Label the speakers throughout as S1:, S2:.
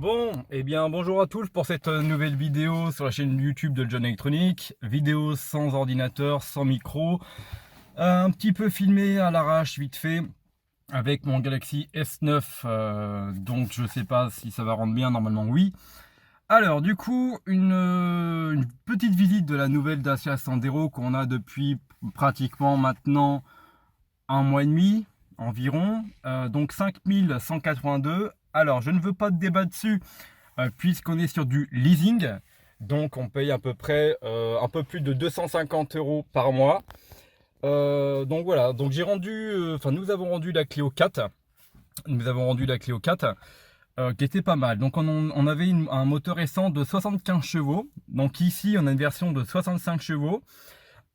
S1: Bon, eh bien bonjour à tous pour cette nouvelle vidéo sur la chaîne YouTube de John Electronic. Vidéo sans ordinateur, sans micro, un petit peu filmé à l'arrache vite fait avec mon Galaxy S9. Donc je sais pas si ça va rendre bien, normalement oui. Alors du coup, une petite visite de la nouvelle Dacia Sandero qu'on a depuis pratiquement maintenant un mois et demi environ. Donc 5182. Alors je ne veux pas de débat dessus. Puisqu'on est sur du leasing, donc on paye à peu près un peu plus de 250 € par mois. Donc voilà, donc j'ai rendu, nous avons rendu la Clio 4, qui était pas mal. Donc on avait un moteur récent de 75 chevaux, donc ici on a une version de 65 chevaux.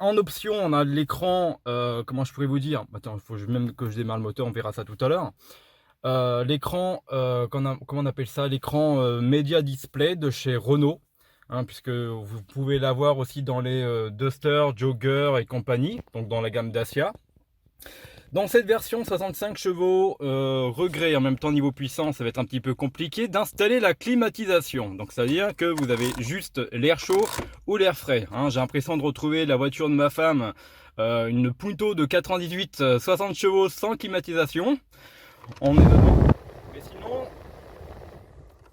S1: En option, on a l'écran, comment je pourrais vous dire, attends, il faut même que je démarre le moteur, on verra ça tout à l'heure. L'écran, comment on appelle ça, l'écran Media Display de chez Renault, hein, puisque vous pouvez l'avoir aussi dans les Duster, Jogger et compagnie, donc dans la gamme Dacia. Dans cette version 65 chevaux, regret en même temps niveau puissance, ça va être un petit peu compliqué d'installer la climatisation. Donc ça veut dire que vous avez juste l'air chaud ou l'air frais, hein. J'ai l'impression de retrouver la voiture de ma femme, une Punto de 98 60 chevaux sans climatisation. On est dedans. Mais sinon,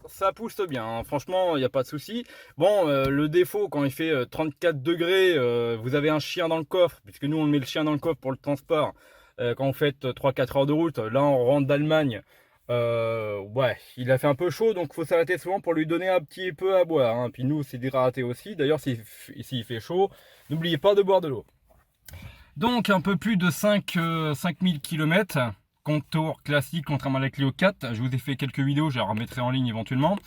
S1: ça pousse bien, hein. Franchement, il n'y a pas de souci. Bon, le défaut, quand il fait 34 degrés, vous avez un chien dans le coffre, puisque nous, on met le chien dans le coffre pour le transport. Quand vous faites 3-4 heures de route, là, on rentre d'Allemagne. Ouais, il a fait un peu chaud, donc il faut s'arrêter souvent pour lui donner un petit peu à boire, hein. Puis nous, c'est déshydraté aussi. D'ailleurs, s'il fait chaud, n'oubliez pas de boire de l'eau. Donc, un peu plus de 5000 km. Contour classique contrairement à la Clio 4. Je vous ai fait quelques vidéos, je les remettrai en ligne éventuellement.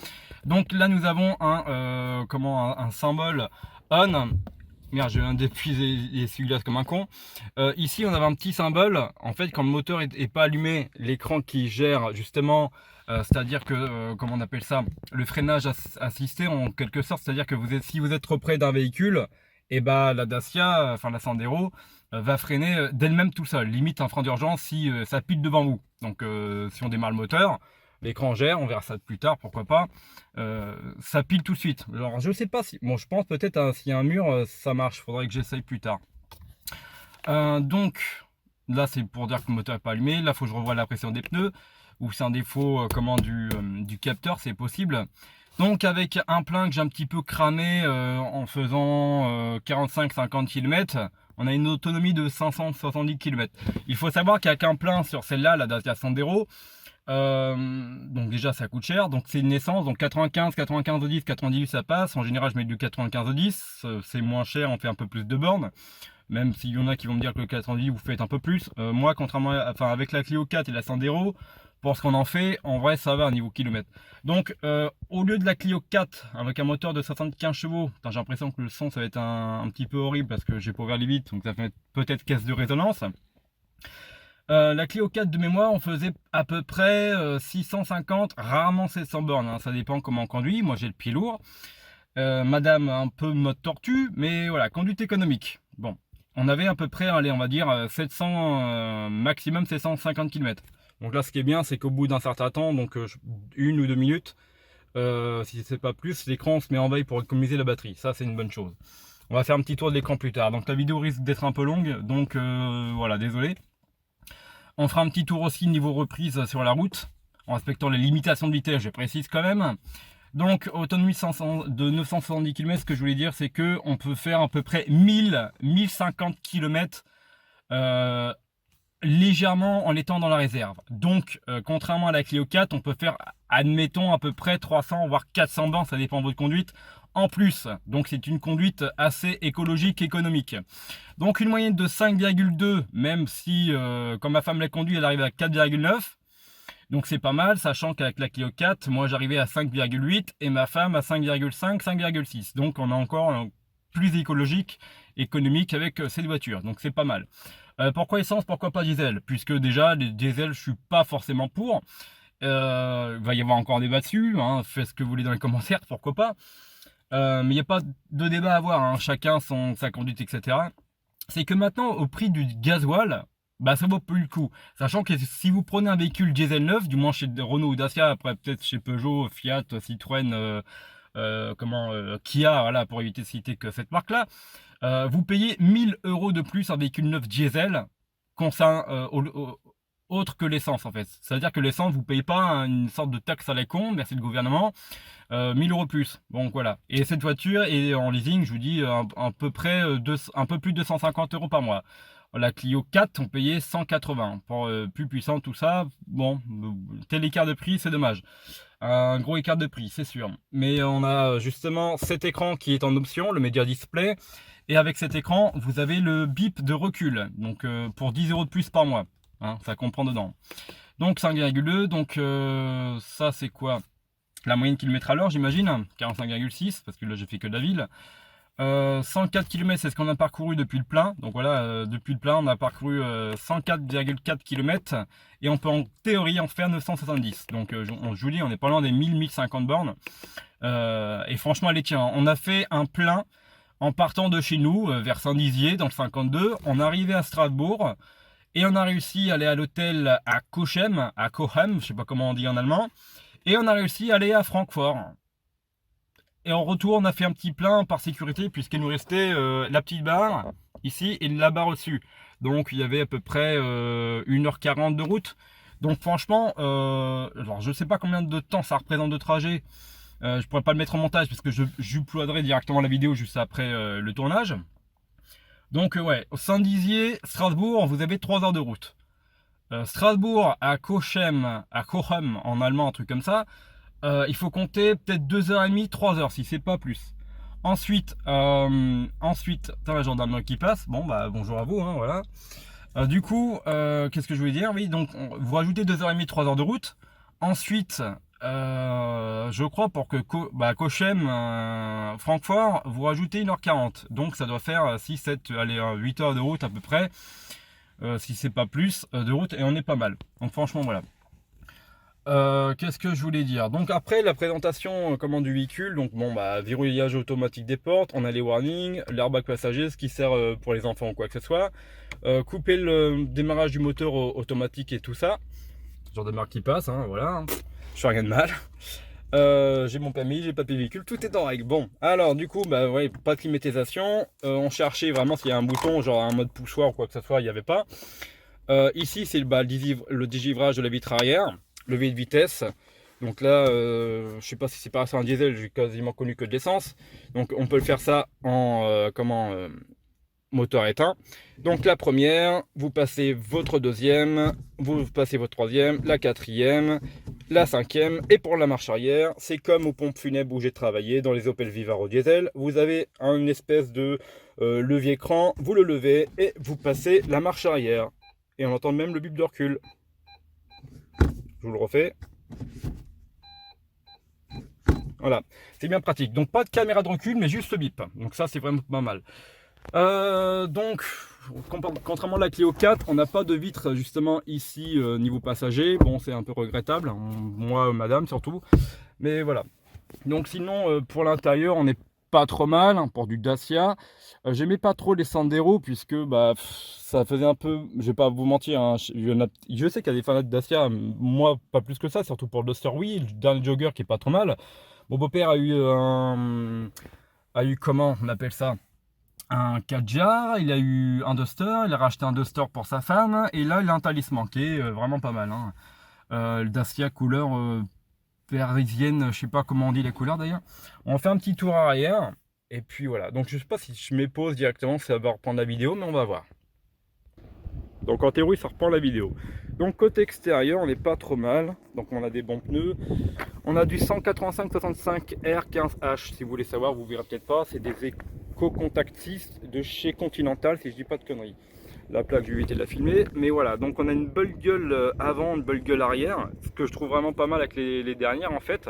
S1: Donc là nous avons un symbole on. Merde, je viens d'épuiser les essuie-glaces comme un con. Ici on avait un petit symbole. En fait, quand le moteur est pas allumé, l'écran qui gère justement, c'est-à-dire que comment on appelle ça, le freinage assisté en quelque sorte, c'est-à-dire que si vous êtes trop près d'un véhicule, et bah la Dacia, enfin la Sandero, va freiner d'elle-même tout seul, limite un frein d'urgence si ça pile devant vous. Donc si on démarre le moteur, l'écran gère, on verra ça plus tard, pourquoi pas, ça pile tout de suite. Alors je sais pas si, bon je pense peut-être s'il y a un mur, ça marche, faudrait que j'essaye plus tard. Donc là c'est pour dire que le moteur n'est pas allumé, là il faut que je revoie la pression des pneus, ou c'est un défaut du capteur, c'est possible. Donc avec un plein que j'ai un petit peu cramé en faisant 45-50 km, on a une autonomie de 570 km. Il faut savoir qu'avec un plein sur celle-là, la Dacia Sandero, donc déjà ça coûte cher, donc c'est une essence, donc 95 au 10, 98 ça passe. En général je mets du 95 au 10, c'est moins cher, on fait un peu plus de bornes. Même s'il y en a qui vont me dire que le 90 vous faites un peu plus. Moi contrairement avec la Clio 4 et la Sandero, pour ce qu'on en fait, en vrai ça va à niveau kilomètre. Donc au lieu de la Clio 4 avec un moteur de 75 chevaux, j'ai l'impression que le son ça va être un petit peu horrible parce que j'ai pas ouvert les vitres, donc ça fait peut-être caisse de résonance. La Clio 4 de mémoire, on faisait à peu près 650, rarement 700 bornes, hein. Ça dépend comment on conduit. Moi j'ai le pied lourd. Madame un peu mode tortue, mais voilà, conduite économique. Bon, on avait à peu près, allez, on va dire 700, maximum 750 km. Donc là, ce qui est bien, c'est qu'au bout d'un certain temps, donc 1 ou 2 minutes, si c'est pas plus, l'écran se met en veille pour économiser la batterie. Ça, c'est une bonne chose. On va faire un petit tour de l'écran plus tard. Donc la vidéo risque d'être un peu longue, donc voilà, désolé. On fera un petit tour aussi niveau reprise sur la route, en respectant les limitations de vitesse, je précise quand même. Donc autonomie de 970 km, ce que je voulais dire, c'est que on peut faire à peu près 1050 km légèrement en étant dans la réserve. Donc contrairement à la Clio 4, on peut faire, admettons, à peu près 300 voire 400 bornes, ça dépend de votre conduite en plus. Donc c'est une conduite assez écologique, économique. Donc une moyenne de 5,2, même si quand ma femme l'a conduit, elle arrive à 4,9. Donc c'est pas mal, sachant qu'avec la Clio 4, moi j'arrivais à 5,8 et ma femme à 5,5, 5,6. Donc on a encore plus écologique, économique avec cette voiture. Donc c'est pas mal. Pourquoi essence, pourquoi pas diesel? Puisque déjà les diesel je suis pas forcément pour. Il va y avoir encore débat dessus, hein. Faites ce que vous voulez dans les commentaires, pourquoi pas. Mais il n'y a pas de débat à avoir, hein. Chacun sa conduite, etc. C'est que maintenant au prix du gasoil, bah ça vaut plus le coup. Sachant que si vous prenez un véhicule diesel neuf, du moins chez Renault ou Dacia, après peut-être chez Peugeot, Fiat, Citroën, Kia, voilà, pour éviter de citer que cette marque-là, vous payez 1 000 € de plus un véhicule neuf diesel autre que l'essence en fait. C'est-à-dire que l'essence, vous payez pas une sorte de taxe à la con, merci le gouvernement, 1 000 € plus. Donc voilà. Et cette voiture est en leasing, je vous dis, à peu près un peu plus de 250 € par mois. La Clio 4, on payait 180. Pour plus puissant, tout ça, bon, tel écart de prix, c'est dommage. Un gros écart de prix, c'est sûr. Mais on a justement cet écran qui est en option, le Media Display. Et avec cet écran, vous avez le bip de recul. Donc pour 10 € de plus par mois. Hein, ça comprend dedans. Donc 5,2. Donc ça, c'est quoi? La moyenne kilomètre à l'heure, j'imagine. 45,6, parce que là, j'ai fait que de la ville. 104 km, c'est ce qu'on a parcouru depuis le plein. Donc voilà, depuis le plein, on a parcouru 104,4 km et on peut en théorie en faire 970. Donc je vous dis, on est pas loin des 1050 bornes. Et franchement, allez, tiens, on a fait un plein en partant de chez nous, vers Saint-Dizier, dans le 52. On est arrivé à Strasbourg et on a réussi à aller à l'hôtel à Cochem, je sais pas comment on dit en allemand. Et on a réussi à aller à Francfort. Et en retour, on a fait un petit plein par sécurité, puisqu'il nous restait la petite barre ici et la barre au-dessus. Donc il y avait à peu près 1h40 de route. Donc franchement, alors je ne sais pas combien de temps ça représente de trajet. Je pourrais pas le mettre en montage parce que j'uploaderai directement la vidéo juste après le tournage. Donc ouais, au Saint-Dizier, Strasbourg, vous avez 3 heures de route. Strasbourg à Cochem en allemand, un truc comme ça. Il faut compter peut-être 2h30, 3h si c'est pas plus. Ensuite, t'as la gendarmerie qui passe. Bon bah bonjour à vous, hein, voilà. Du coup, qu'est-ce que je voulais dire? Oui, donc vous rajoutez 2h30, 3h de route. Ensuite, je crois pour que Cochem, Francfort, vous rajoutez 1h40. Donc ça doit faire 6, 7, allez, 8 heures de route à peu près. Si c'est pas plus de route, et on est pas mal. Donc franchement voilà. Qu'est-ce que je voulais dire? Donc après la présentation du véhicule, donc bon bah verrouillage automatique des portes, on a les warnings, l'airbag passager, ce qui sert pour les enfants ou quoi que ce soit, couper le démarrage du moteur automatique et tout ça, genre de marque qui passe, hein, voilà, je fais rien de mal. J'ai mon permis, j'ai papier véhicule, tout est en règle. Bon, alors du coup, bah ouais, pas de climatisation. On cherchait vraiment s'il y a un bouton, genre un mode poussoir ou quoi que ce soit, il n'y avait pas. Ici, c'est le dégivrage de la vitre arrière, levier de vitesse. Donc là, je sais pas si c'est pareil sur un diesel, j'ai quasiment connu que de l'essence. Donc on peut le faire ça en moteur éteint. Donc la première, vous passez votre deuxième, vous passez votre troisième, la quatrième, la cinquième. Et pour la marche arrière, c'est comme aux pompes funèbres où j'ai travaillé dans les Opel Vivaro diesel. Vous avez une espèce de levier écran, vous le levez et vous passez la marche arrière. Et on entend même le bip de recul. Je vous le refais. Voilà, c'est bien pratique. Donc pas de caméra de recul, mais juste le bip. Donc ça, c'est vraiment pas mal. Donc, contrairement à la Clio 4, on n'a pas de vitre justement ici niveau passager. Bon, c'est un peu regrettable, moi, madame surtout. Mais voilà. Donc sinon, pour l'intérieur, on n'est pas trop mal pour du Dacia. J'aimais pas trop les Sandero puisque bah ça faisait un peu, je vais pas vous mentir, hein, je sais qu'il y a des fans de Dacia, moi pas plus que ça, surtout pour le Duster, oui, le dernier Jogger qui est pas trop mal. Mon beau-père a eu comment on appelle ça, un Kadjar, il a eu un Duster, il a racheté un Duster pour sa femme, et là il a un Talisman qui est vraiment pas mal, hein. Le Dacia couleur parisienne, je sais pas comment on dit les couleurs d'ailleurs. On fait un petit tour arrière, et puis voilà. Donc je sais pas si je mets pause directement, ça va reprendre la vidéo, mais on va voir. Donc en théorie ça reprend la vidéo. Donc côté extérieur on n'est pas trop mal. Donc on a des bons pneus. On a du 185-65 R15H si vous voulez savoir, vous verrez peut-être pas. C'est des Eco-Contact 6 de chez Continental si je dis pas de conneries. La plaque je vais éviter de la filmer. Mais voilà, donc on a une belle gueule avant, une belle gueule arrière. Ce que je trouve vraiment pas mal avec les dernières en fait.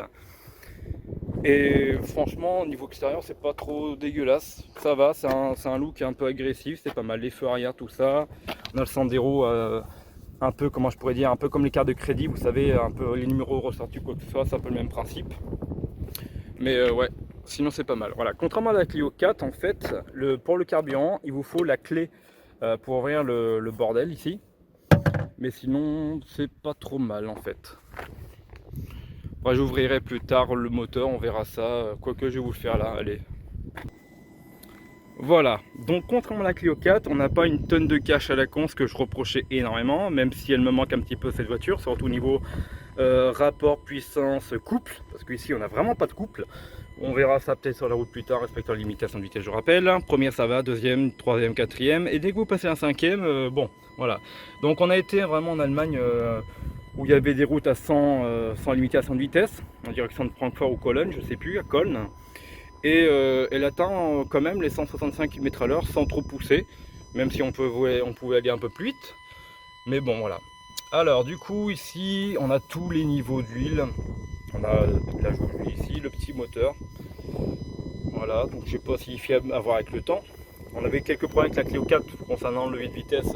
S1: Et franchement, au niveau extérieur, c'est pas trop dégueulasse. Ça va, c'est un look un peu agressif, c'est pas mal. Les feux arrière, tout ça. On a le Sandero, un peu, comment je pourrais dire, un peu comme les cartes de crédit, vous savez, un peu les numéros ressortis, quoi que ce soit, c'est un peu le même principe. Mais ouais, sinon c'est pas mal. Voilà, contrairement à la Clio 4, en fait, pour le carburant, il vous faut la clé pour ouvrir le bordel ici. Mais sinon, c'est pas trop mal en fait. Après, j'ouvrirai plus tard le moteur, on verra ça. Quoique, je vais vous le faire là, allez. Voilà, donc contrairement à la Clio 4, on n'a pas une tonne de cash à la con, ce que je reprochais énormément, même si elle me manque un petit peu cette voiture, surtout au niveau rapport puissance couple, parce qu'ici on n'a vraiment pas de couple. On verra ça peut-être sur la route plus tard, respectant la limitation de vitesse, je rappelle. Première ça va, deuxième, troisième, quatrième, et dès que vous passez un cinquième, bon, voilà. Donc on a été vraiment en Allemagne où il y avait des routes à 100 sans limitation de vitesse, en direction de Francfort ou Cologne, je sais plus, à Cologne. Et elle atteint quand même les 165 km/h sans trop pousser, même si on pouvait aller un peu plus vite. Mais bon, voilà. Alors, du coup, ici, on a tous les niveaux d'huile. On a la jauge d'huile ici, le petit moteur. Voilà, donc je sais pas s'il est fiable à voir avec le temps. On avait quelques problèmes avec la Clio 4 concernant le levier de vitesse.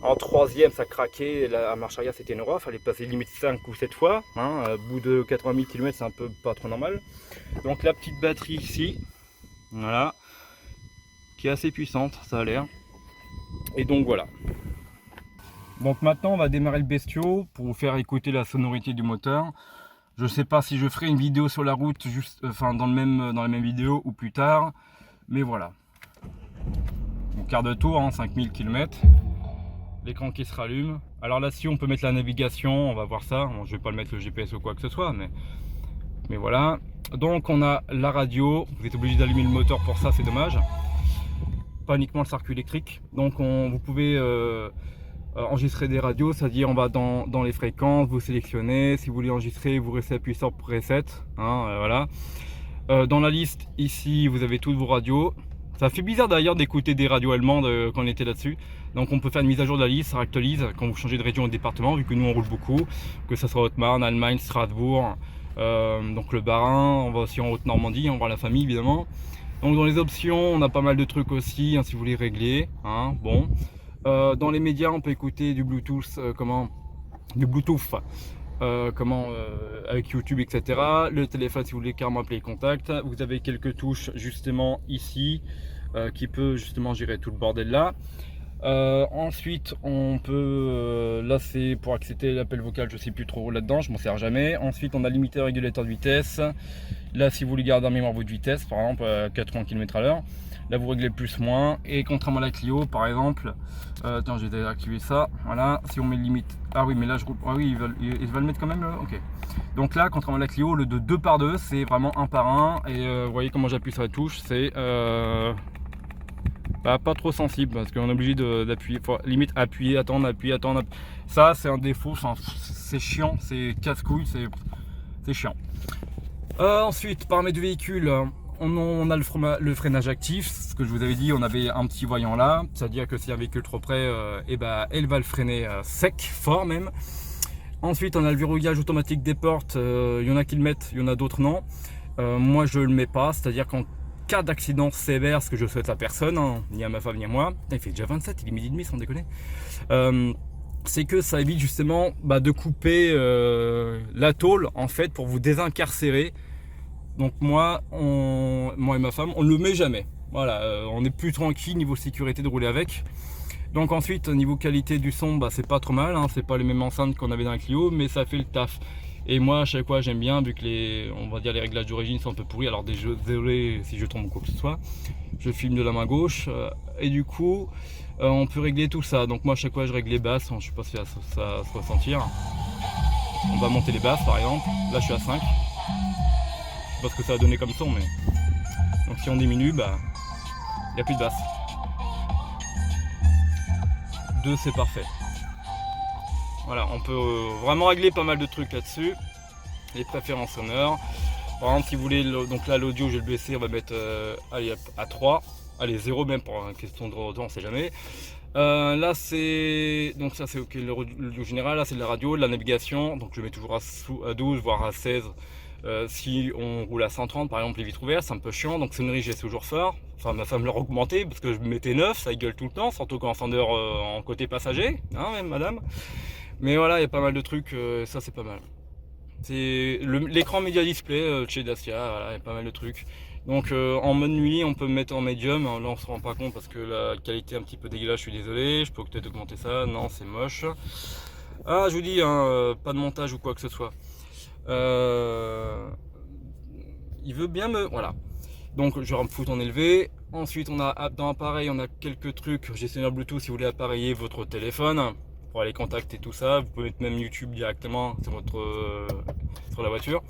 S1: En troisième, ça craquait. La marche arrière, c'était une horreur. Il fallait passer limite 5 ou 7 fois. Hein. À bout de 80 000 km, c'est un peu pas trop normal. Donc la petite batterie ici, voilà, qui est assez puissante, ça a l'air. Et donc voilà. Donc maintenant, on va démarrer le bestiau pour vous faire écouter la sonorité du moteur. Je sais pas si je ferai une vidéo sur la route, juste, enfin dans la même vidéo ou plus tard. Mais voilà. Mon quart de tour, hein, 5000 km. L'écran qui se rallume. Alors là, si on peut mettre la navigation, on va voir ça. Bon, je vais pas le mettre le GPS ou quoi que ce soit, mais voilà. Donc on a la radio. Vous êtes obligé d'allumer le moteur pour ça, c'est dommage. Pas uniquement le circuit électrique. Donc vous pouvez enregistrer des radios, c'est-à-dire on va dans les fréquences, vous sélectionnez. Si vous voulez enregistrer, vous restez appuyé sur Preset. Hein, voilà. Dans la liste ici, vous avez toutes vos radios. Ça fait bizarre d'ailleurs d'écouter des radios allemandes quand on était là-dessus. Donc on peut faire une mise à jour de la liste, ça actualise quand vous changez de région ou de département, vu que nous on roule beaucoup, que ce soit Haute-Marne, Allemagne, Strasbourg, donc le Bas-Rhin, on va aussi en Haute-Normandie, on va la famille évidemment. Donc dans les options, on a pas mal de trucs aussi, hein, si vous voulez régler. Hein, bon. Dans les médias, on peut écouter du Bluetooth, avec YouTube, etc. Le téléphone, si vous voulez carrément appeler les contacts. Vous avez quelques touches justement ici qui peut justement gérer tout le bordel là. Ensuite, on peut, là c'est pour accepter l'appel vocal, je sais plus trop là-dedans, je m'en sers jamais. Ensuite, on a limité régulateur de vitesse. Là, si vous voulez garder en mémoire votre vitesse, par exemple 80 km/h, là vous réglez plus moins. Et contrairement à la Clio, par exemple, attends, j'ai désactivé ça. Voilà, si on met limite, ah oui, mais là je roule, ah oui, il va le mettre quand même, là. Ok. Donc là, contrairement à la Clio, le de 2 par 2, c'est vraiment 1 par 1. Et vous voyez comment j'appuie sur la touche, c'est pas trop sensible parce qu'on est obligé d'appuyer, limite appuyer, attendre, appuyer, attendre. Ça, c'est un défaut, c'est chiant, c'est casse-couille, c'est chiant. Ensuite, paramètres du véhicule, on a le freinage actif, ce que je vous avais dit, on avait un petit voyant là, c'est-à-dire que si un véhicule trop près, elle va le freiner sec, fort même. Ensuite, on a le verrouillage automatique des portes, il y en a qui le mettent, il y en a d'autres non. Moi, je le mets pas, c'est-à-dire qu'en cas d'accident sévère, ce que je souhaite à personne, hein, ni à ma femme ni à moi, il fait déjà 27, il est 12h30 sans déconner, c'est que ça évite justement de couper la tôle en fait pour vous désincarcérer. Donc moi et ma femme, on ne le met jamais. Voilà, on est plus tranquille niveau sécurité de rouler avec. Donc ensuite, niveau qualité du son, c'est pas trop mal, hein, c'est pas les mêmes enceintes qu'on avait dans la Clio, mais ça fait le taf. Et moi, à chaque fois, j'aime bien, vu que les réglages d'origine sont un peu pourris. Alors désolé si je tombe ou quoi que ce soit. Je filme de la main gauche. Et du coup, on peut régler tout ça. Donc moi, à chaque fois, je règle les basses. Je sais pas si ça se ressentir. On va monter les basses, par exemple. Là, je suis à 5. Je sais pas ce que ça va donner comme son, mais... Donc si on diminue, il n'y a plus de basse. 2, c'est parfait. Voilà, on peut vraiment régler pas mal de trucs là-dessus. Les préférences sonores. Par exemple, si vous voulez, donc là l'audio, je vais le baisser, on va mettre allez, à 3. Allez, 0 même pour une question de retour, on sait jamais. Là c'est, donc ça c'est ok, l'audio général, là c'est de la radio, de la navigation. Donc je mets toujours à 12, voire à 16. Si on roule à 130 par exemple, les vitres ouvertes, c'est un peu chiant. Donc sonnerie, j'ai toujours fort. Enfin, ma femme l'a augmenté parce que je mettais 9, ça gueule tout le temps, surtout quand entendeur en côté passager, hein, même madame. Mais voilà, il y a pas mal de trucs, ça c'est pas mal. C'est l'écran Media Display chez Dacia, voilà, il y a pas mal de trucs. Donc en mode nuit, on peut me mettre en médium. Là, on se rend pas compte parce que la qualité est un petit peu dégueulasse. Je suis désolé. Je peux peut-être augmenter ça. Non, c'est moche. Ah, je vous dis, hein, pas de montage ou quoi que ce soit. Il veut bien me... Voilà. Donc je vais me foutre en élevé. Ensuite, on a dans l'appareil, on a quelques trucs. Gestionnaire Bluetooth si vous voulez appareiller votre téléphone pour aller contacter tout ça. Vous pouvez mettre même YouTube directement sur sur la voiture.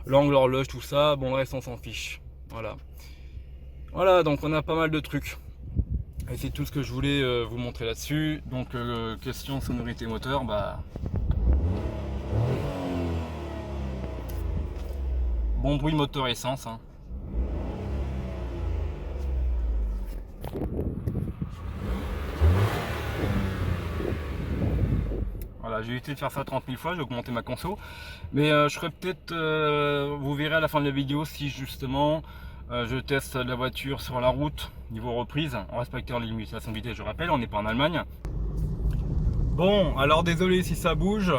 S1: L'angle, l'horloge, tout ça. Bon, le reste, on s'en fiche. Voilà. Voilà, donc on a pas mal de trucs. Et c'est tout ce que je voulais vous montrer là-dessus. Donc question sonorité moteur, bah... Bon bruit moteur essence. Hein. Voilà, j'ai évité de faire ça 30 000 fois, j'ai augmenté ma conso. Mais je ferai peut-être, vous verrez à la fin de la vidéo si justement je teste la voiture sur la route, niveau reprise, en respectant les limitations de vitesse, je rappelle, on n'est pas en Allemagne. Bon, alors désolé si ça bouge,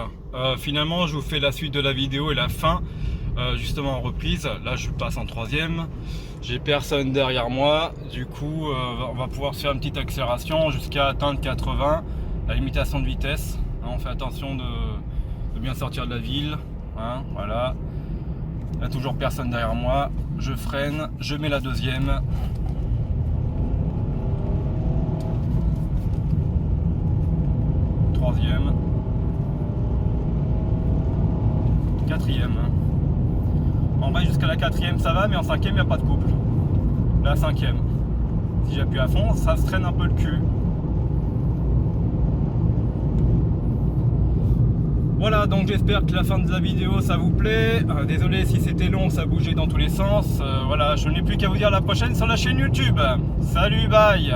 S1: finalement je vous fais la suite de la vidéo et la fin, justement en reprise. Là je passe en troisième, j'ai personne derrière moi, du coup on va pouvoir faire une petite accélération jusqu'à atteindre 80, la limitation de vitesse. On fait attention de bien sortir de la ville, hein, voilà. Il n'y a toujours personne derrière moi, je freine, je mets la deuxième. Troisième. Quatrième. En vrai jusqu'à la quatrième ça va, mais en cinquième il n'y a pas de couple. La cinquième. Si j'appuie à fond, ça se traîne un peu le cul. Voilà, donc j'espère que la fin de la vidéo ça vous plaît. Désolé si c'était long, ça bougeait dans tous les sens. Voilà, je n'ai plus qu'à vous dire à la prochaine sur la chaîne YouTube. Salut, bye.